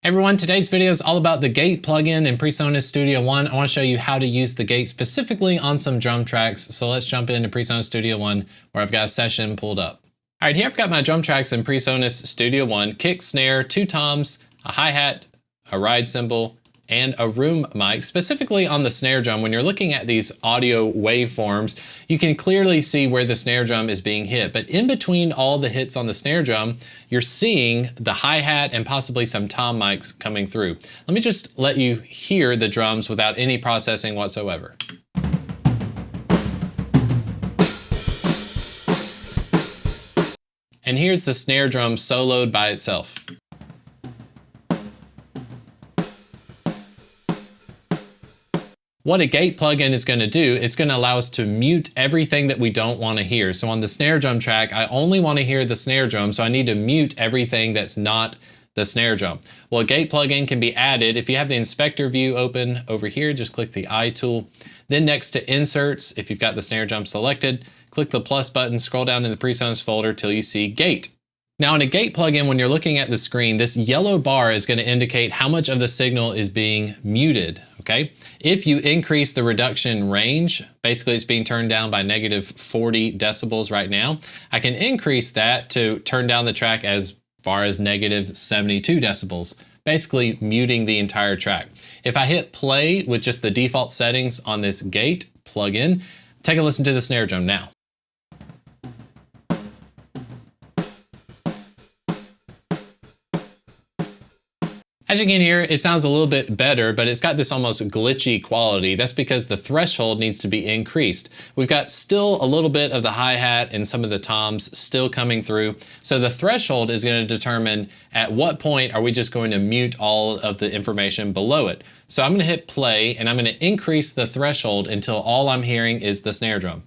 Everyone, today's video is all about the gate plugin in Presonus Studio One. I want to show you how to use the gate specifically on some drum tracks. So let's jump into Presonus Studio One where I've got a session pulled up. All right, here I've got my drum tracks in Presonus Studio One: kick, snare, 2 toms, a hi-hat, a ride cymbal, and a room mic. Specifically on the snare drum, when you're looking at these audio waveforms, you can clearly see where the snare drum is being hit. But in between all the hits on the snare drum, you're seeing the hi-hat and possibly some tom mics coming through. Let me just let you hear the drums without any processing whatsoever. And here's the snare drum soloed by itself. What a gate plugin is going to do, it's going to allow us to mute everything that we don't want to hear. So on the snare drum track, I only want to hear the snare drum, so I need to mute everything that's not the snare drum. Well, a gate plugin can be added. If you have the inspector view open over here, just click the eye tool. Then next to inserts, if you've got the snare drum selected, click the plus button, scroll down in the Presonus folder till you see gate. Now in a gate plugin, when you're looking at the screen, this yellow bar is going to indicate how much of the signal is being muted, okay? If you increase the reduction range, basically it's being turned down by -40 decibels right now, I can increase that to turn down the track as far as -72 decibels, basically muting the entire track. If I hit play with just the default settings on this gate plugin, take a listen to the snare drum now. As you can hear, it sounds a little bit better, but it's got this almost glitchy quality. That's because the threshold needs to be increased. We've got still a little bit of the hi-hat and some of the toms still coming through. So the threshold is going to determine at what point are we just going to mute all of the information below it. So I'm going to hit play and I'm going to increase the threshold until all I'm hearing is the snare drum.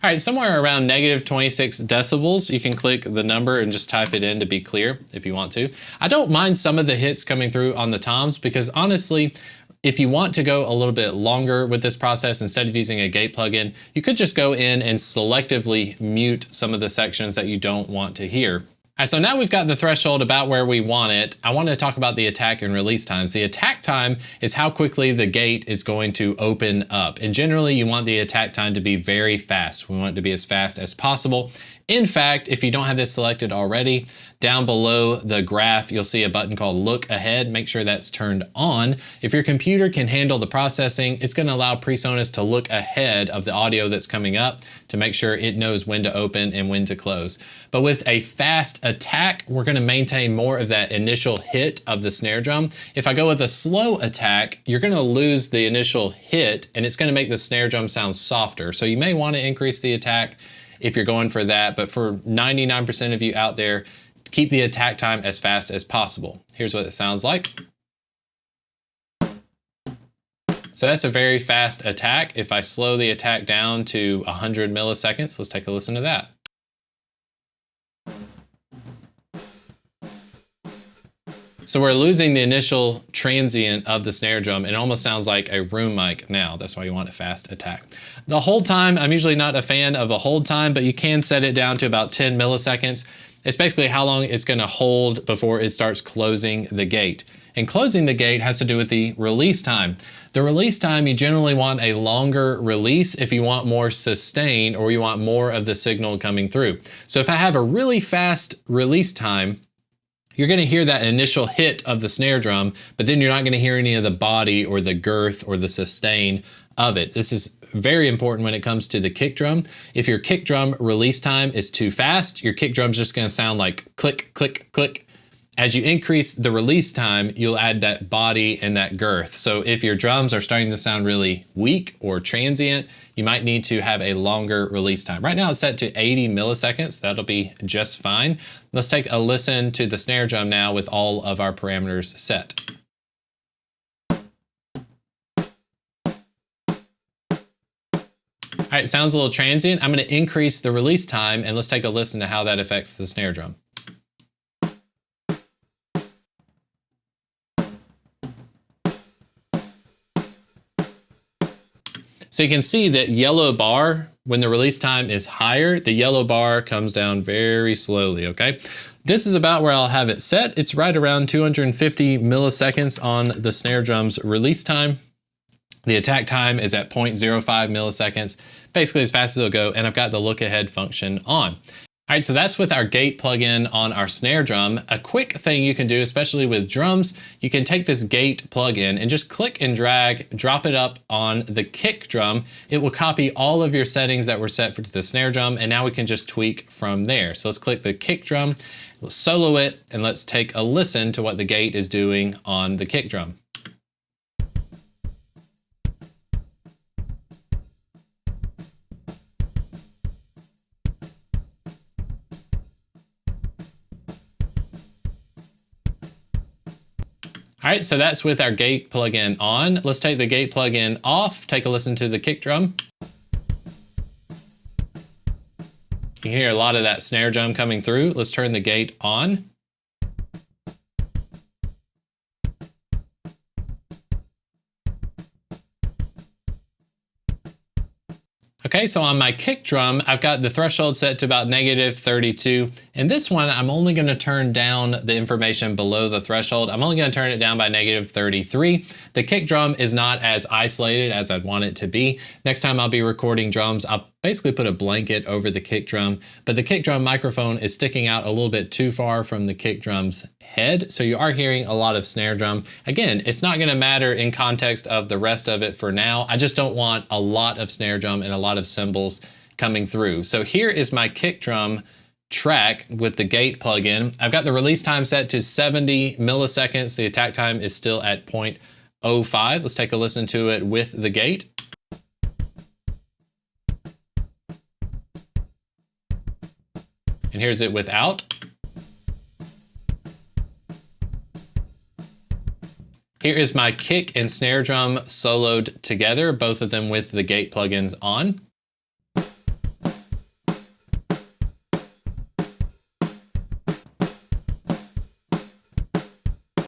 All right, somewhere around -26 decibels, you can click the number and just type it in to be clear if you want to. I don't mind some of the hits coming through on the toms because honestly, if you want to go a little bit longer with this process instead of using a gate plugin, you could just go in and selectively mute some of the sections that you don't want to hear. All right, so now we've got the threshold about where we want it. I want to talk about the attack and release times. The attack time is how quickly the gate is going to open up. And generally you want the attack time to be very fast. We want it to be as fast as possible. In fact, if you don't have this selected already, down below the graph, you'll see a button called Look Ahead. Make sure that's turned on. If your computer can handle the processing, it's going to allow Presonus to look ahead of the audio that's coming up to make sure it knows when to open and when to close. But with a fast attack, we're going to maintain more of that initial hit of the snare drum. If I go with a slow attack, you're going to lose the initial hit and it's going to make the snare drum sound softer. So you may want to increase the attack if you're going for that, but for 99% of you out there, keep the attack time as fast as possible. Here's what it sounds like. So that's a very fast attack. If I slow the attack down to 100 milliseconds, let's take a listen to that. So we're losing the initial transient of the snare drum. It almost sounds like a room mic now. That's why you want a fast attack. The hold time, I'm usually not a fan of a hold time, but you can set it down to about 10 milliseconds. It's basically how long it's going to hold before it starts closing the gate. And closing the gate has to do with the release time. The release time, you generally want a longer release if you want more sustain or you want more of the signal coming through. So if I have a really fast release time, you're going to hear that initial hit of the snare drum, but then you're not going to hear any of the body or the girth or the sustain of it. This is very important when it comes to the kick drum. If your kick drum release time is too fast, your kick drum's just going to sound like click, click, click. As you increase the release time, you'll add that body and that girth. So if your drums are starting to sound really weak or transient, you might need to have a longer release time. Right now it's set to 80 milliseconds. That'll be just fine. Let's take a listen to the snare drum now with all of our parameters set. All right, sounds a little transient. I'm gonna increase the release time and let's take a listen to how that affects the snare drum. So you can see that yellow bar, when the release time is higher, the yellow bar comes down very slowly, okay? This is about where I'll have it set. It's right around 250 milliseconds on the snare drum's release time. The attack time is at 0.05 milliseconds, basically as fast as it'll go, and I've got the look ahead function on. All right, so that's with our gate plugin on our snare drum. A quick thing you can do, especially with drums, you can take this gate plugin and just click and drag, drop it up on the kick drum. It will copy all of your settings that were set for the snare drum, and now we can just tweak from there. So let's click the kick drum, let's solo it, and let's take a listen to what the gate is doing on the kick drum. All right, so that's with our gate plugin on. Let's take the gate plugin off, take a listen to the kick drum. You can hear a lot of that snare drum coming through. Let's turn the gate on. Okay, so on my kick drum, I've got the threshold set to about -32. And this one, I'm only gonna turn down the information below the threshold. I'm only gonna turn it down by -33. The kick drum is not as isolated as I'd want it to be. Next time I'll be recording drums, I'll basically put a blanket over the kick drum, but the kick drum microphone is sticking out a little bit too far from the kick drum's head, so you are hearing a lot of snare drum. Again, it's not gonna matter in context of the rest of it for now. I just don't want a lot of snare drum and a lot of cymbals coming through. So here is my kick drum track with the gate plugin. I've got the release time set to 70 milliseconds. The attack time is still at 0.05. Let's take a listen to it with the gate. And here's it without. Here is my kick and snare drum soloed together, both of them with the gate plugins on.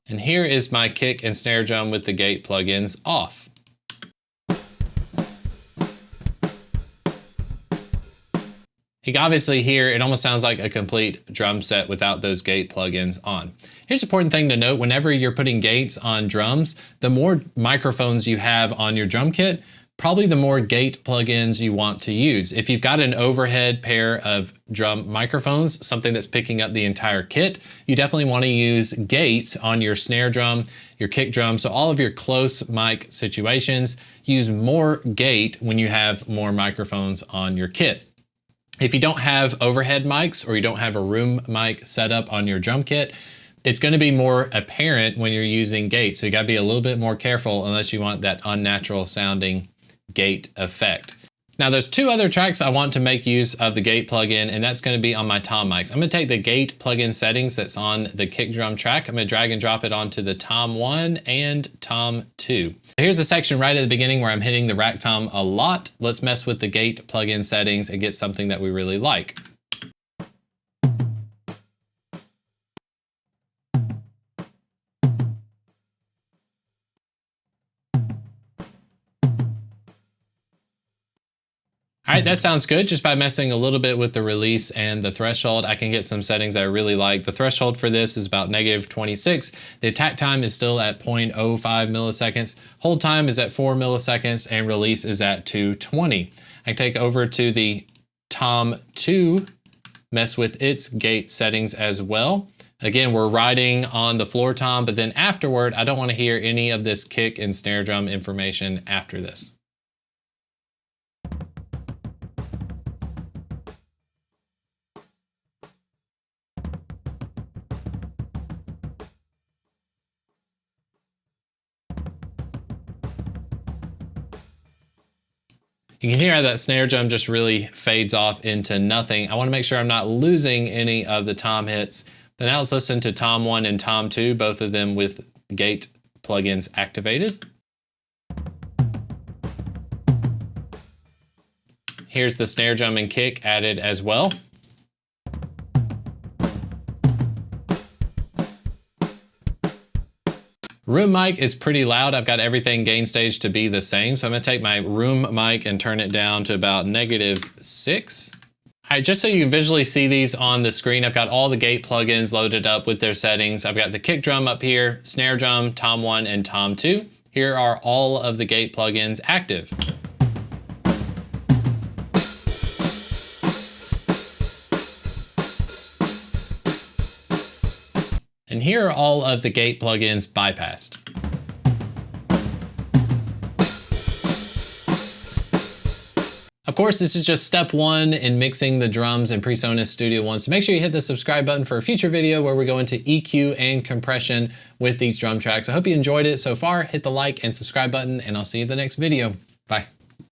And here is my kick and snare drum with the gate plugins off. You can obviously hear it almost sounds like a complete drum set without those gate plugins on. Here's an important thing to note: whenever you're putting gates on drums, the more microphones you have on your drum kit, probably the more gate plugins you want to use. If you've got an overhead pair of drum microphones, something that's picking up the entire kit, you definitely want to use gates on your snare drum, your kick drum. So all of your close mic situations, use more gate when you have more microphones on your kit. If you don't have overhead mics or you don't have a room mic set up on your drum kit, it's going to be more apparent when you're using gate. So you got to be a little bit more careful unless you want that unnatural sounding gate effect. Now there's two other tracks I want to make use of the gate plugin, and that's going to be on my tom mics. I'm going to take the gate plugin settings that's on the kick drum track. I'm going to drag and drop it onto the tom 1 and tom 2. Here's a section right at the beginning where I'm hitting the rack tom a lot. Let's mess with the gate plugin settings and get something that we really like. All right, that sounds good. Just by messing a little bit with the release and the threshold, I can get some settings that I really like. The threshold for this is about -26. The attack time is still at 0.05 milliseconds. Hold time is at 4 milliseconds and release is at 220. I can take over to the tom 2, mess with its gate settings as well. Again, we're riding on the floor tom, but then afterward, I don't want to hear any of this kick and snare drum information after this. You can hear how that snare drum just really fades off into nothing. I want to make sure I'm not losing any of the tom hits. Then now let's listen to tom 1 and tom 2, both of them with gate plugins activated. Here's the snare drum and kick added as well. Room mic is pretty loud. I've got everything gain stage to be the same. So I'm gonna take my room mic and turn it down to about -6. All right, just so you can visually see these on the screen, I've got all the gate plugins loaded up with their settings. I've got the kick drum up here, snare drum, tom 1 and tom 2. Here are all of the gate plugins active. And here are all of the gate plugins bypassed. Of course, this is just step 1 in mixing the drums in Presonus Studio One. So make sure you hit the subscribe button for a future video where we go into EQ and compression with these drum tracks. I hope you enjoyed it so far. Hit the like and subscribe button, and I'll see you in the next video. Bye.